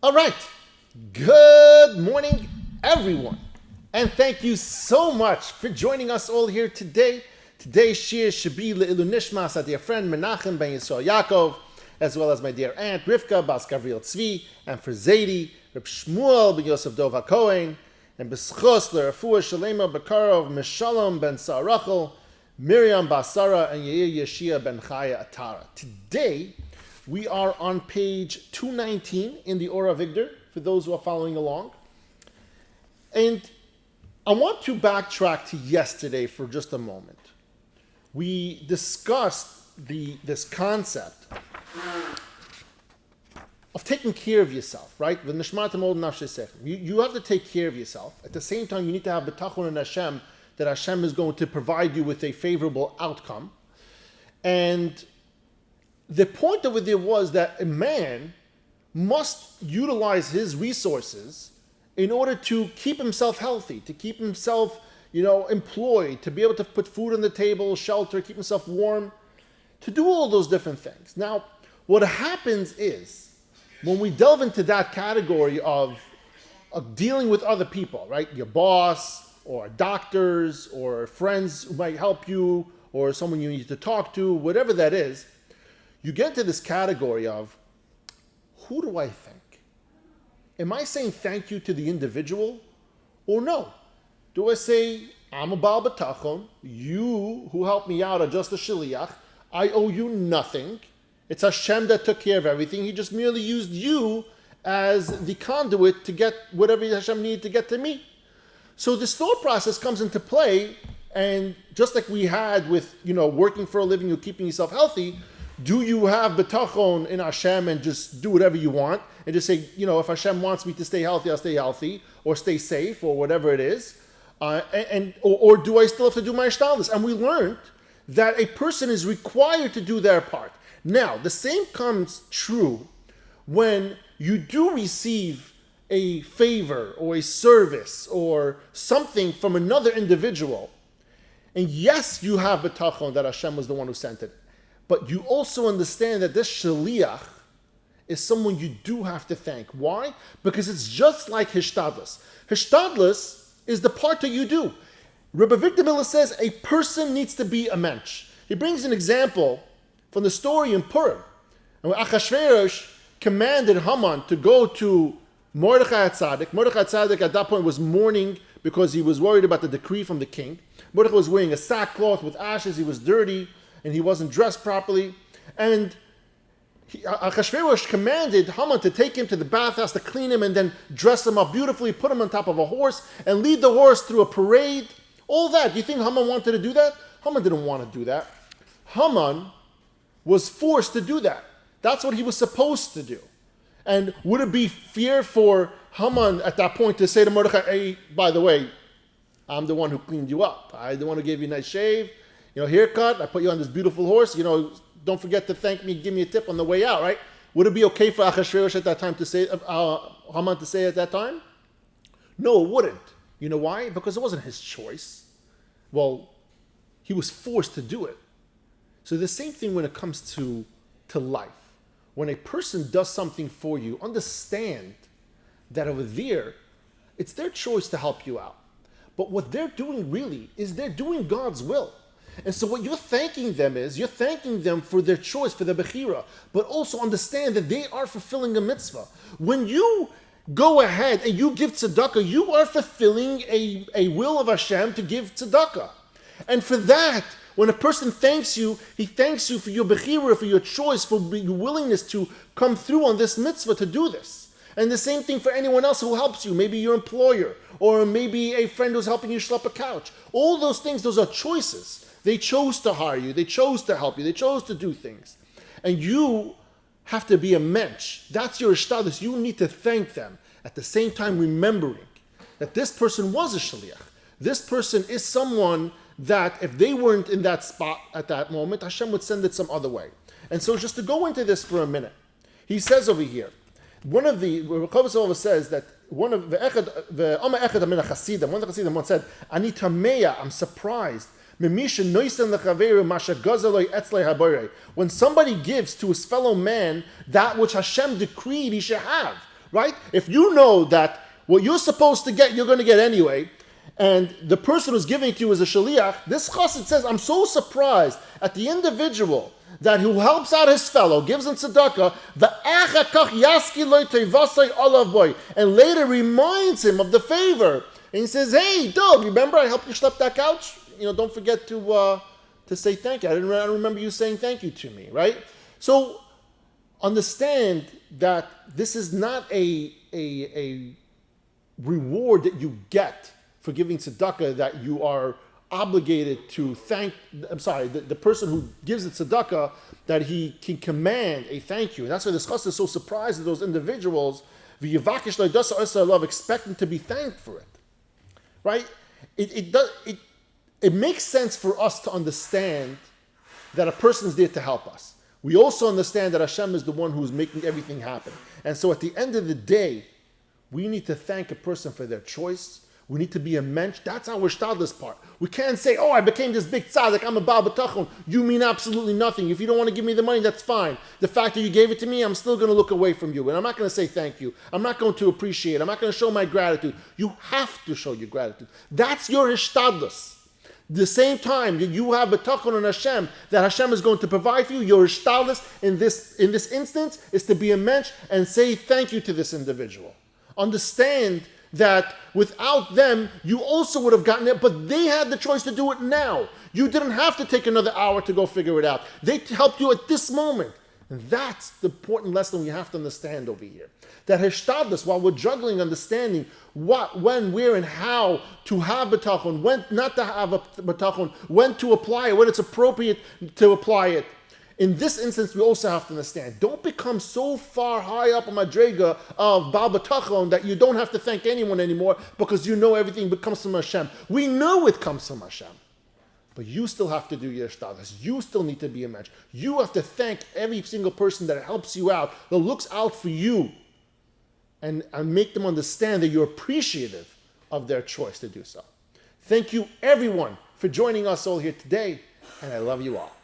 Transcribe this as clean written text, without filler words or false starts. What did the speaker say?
All right. Good morning, everyone. And thank you so much for joining us all here today. Today's shir should be Le'ilu Nishmas, our dear friend Menachem ben Yisrael Yaakov, as well as my dear aunt Rivka Bas Gavriel Tzvi, and for Zaidi, Reb Shmuel ben Yosef Dov HaKohen, and B'schos L'Rafua Shalema Bekarov Meshalom ben Sarachel, Miriam Basara, and Yair Yeshia ben Chaya Atara. Today, we are on page 219 in the Ora Vigdor, for those who are following along. And I want to backtrack to yesterday for just a moment. We discussed this concept of taking care of yourself, right? You have to take care of yourself. At the same time, you need to have Bitachon in Hashem, that Hashem is going to provide you with a favorable outcome. And the point of it was that a man must utilize his resources in order to keep himself healthy, to keep himself, employed, to be able to put food on the table, shelter, keep himself warm, to do all those different things. Now, what happens is, when we delve into that category of dealing with other people, right? Your boss, or doctors, or friends who might help you, or someone you need to talk to, whatever that is, you get to this category of, who do I thank? Am I saying thank you to the individual, or no? Do I say, I'm a Baal Bitachon, you who helped me out are just a Shaliach, I owe you nothing, it's Hashem that took care of everything, He just merely used you as the conduit to get whatever Hashem needed to get to me. So this thought process comes into play, and just like we had with, working for a living or keeping yourself healthy, do you have bitachon in Hashem and just do whatever you want and just say, if Hashem wants me to stay healthy, I'll stay healthy, or stay safe, or whatever it is, or do I still have to do my shtalis? And we learned that a person is required to do their part. Now, the same comes true when you do receive a favor or a service or something from another individual. And yes, you have bitachon that Hashem was the one who sent it. But you also understand that this shaliach is someone you do have to thank. Why? Because it's just like hishtadlus. Hishtadlus is the part that you do. Rabbi Victor Miller says a person needs to be a mensch. He brings an example from the story in Purim. And when Achashverosh commanded Haman to go to Mordechai HaTzadik. Mordechai HaTzadik at that point was mourning because he was worried about the decree from the king. Mordechai was wearing a sackcloth with ashes. He was dirty and he wasn't dressed properly. And Achashverosh commanded Haman to take him to the bathhouse to clean him and then dress him up beautifully, put him on top of a horse and lead the horse through a parade. All that. Do you think Haman wanted to do that? Haman didn't want to do that. Haman was forced to do that. That's what he was supposed to do. And would it be fair for Haman at that point to say to Mordechai, hey, by the way, I'm the one who cleaned you up. I'm the one who gave you a nice shave, haircut. I put you on this beautiful horse. Don't forget to thank me, give me a tip on the way out, right? Would it be okay for Achashverosh at that time to say, Haman to say at that time? No, it wouldn't. You know why? Because it wasn't his choice. Well, he was forced to do it. So the same thing when it comes to life. When a person does something for you, understand that over there, it's their choice to help you out. But what they're doing really is they're doing God's will. And so what you're thanking them is, you're thanking them for their choice, for their bechira, but also understand that they are fulfilling a mitzvah. When you go ahead and you give tzedakah, you are fulfilling a will of Hashem to give tzedakah. And for that, when a person thanks you, he thanks you for your bechira, for your choice, for your willingness to come through on this mitzvah to do this. And the same thing for anyone else who helps you, maybe your employer, or maybe a friend who's helping you schlep a couch. All those things, those are choices. They chose to hire you, they chose to help you, they chose to do things. And you have to be a mensch. That's your ishtadus. You need to thank them. At the same time, remembering that this person was a shaliach. This person is someone that if they weren't in that spot at that moment, Hashem would send it some other way. And so just to go into this for a minute, he says over here, one of the says that one of the Chassidim once said, "Ani tameya, I'm surprised. When somebody gives to his fellow man that which Hashem decreed he should have, right? If you know that what you're supposed to get, you're going to get anyway, and the person who's giving it to you is a shaliach, this chassid says, I'm so surprised at the individual that who helps out his fellow, gives him tzedakah, and later reminds him of the favor. And he says, hey, Dov, remember I helped you schlep that couch? Don't forget to say thank you. I don't remember you saying thank you to me, right? So understand that this is not a reward that you get for giving tzedakah, that you are obligated to thank, the person who gives the tzedakah, that he can command a thank you. And that's why the chassid is so surprised at those individuals, expecting to be thanked for it. Right? It makes sense for us to understand that a person is there to help us. We also understand that Hashem is the one who's making everything happen. And so at the end of the day, we need to thank a person for their choice. We need to be a mensch. That's our shtadlis part. We can't say, I became this big tzaddik, I'm a Baal Bitachon. You mean absolutely nothing. If you don't want to give me the money, that's fine. The fact that you gave it to me, I'm still going to look away from you. And I'm not going to say thank you. I'm not going to appreciate it. I'm not going to show my gratitude. You have to show your gratitude. That's your shtadlis. The same time that you have Bitachon on Hashem, that Hashem is going to provide for you, your shtadlis in this instance is to be a mensch and say thank you to this individual. Understand that without them, you also would have gotten it, but they had the choice to do it now. You didn't have to take another hour to go figure it out. They helped you at this moment. And that's the important lesson we have to understand over here. That hishtadlus, while we're juggling understanding what, when, where, and how to have bitachon, when not to have a bitachon, when to apply it, when it's appropriate to apply it. In this instance, we also have to understand, don't become so far high up on madrega of Baal Bitachon that you don't have to thank anyone anymore because you know everything comes from Hashem. We know it comes from Hashem. But you still have to do your shtadlus. You still need to be a mensch. You have to thank every single person that helps you out, that looks out for you, and make them understand that you're appreciative of their choice to do so. Thank you, everyone, for joining us all here today, and I love you all.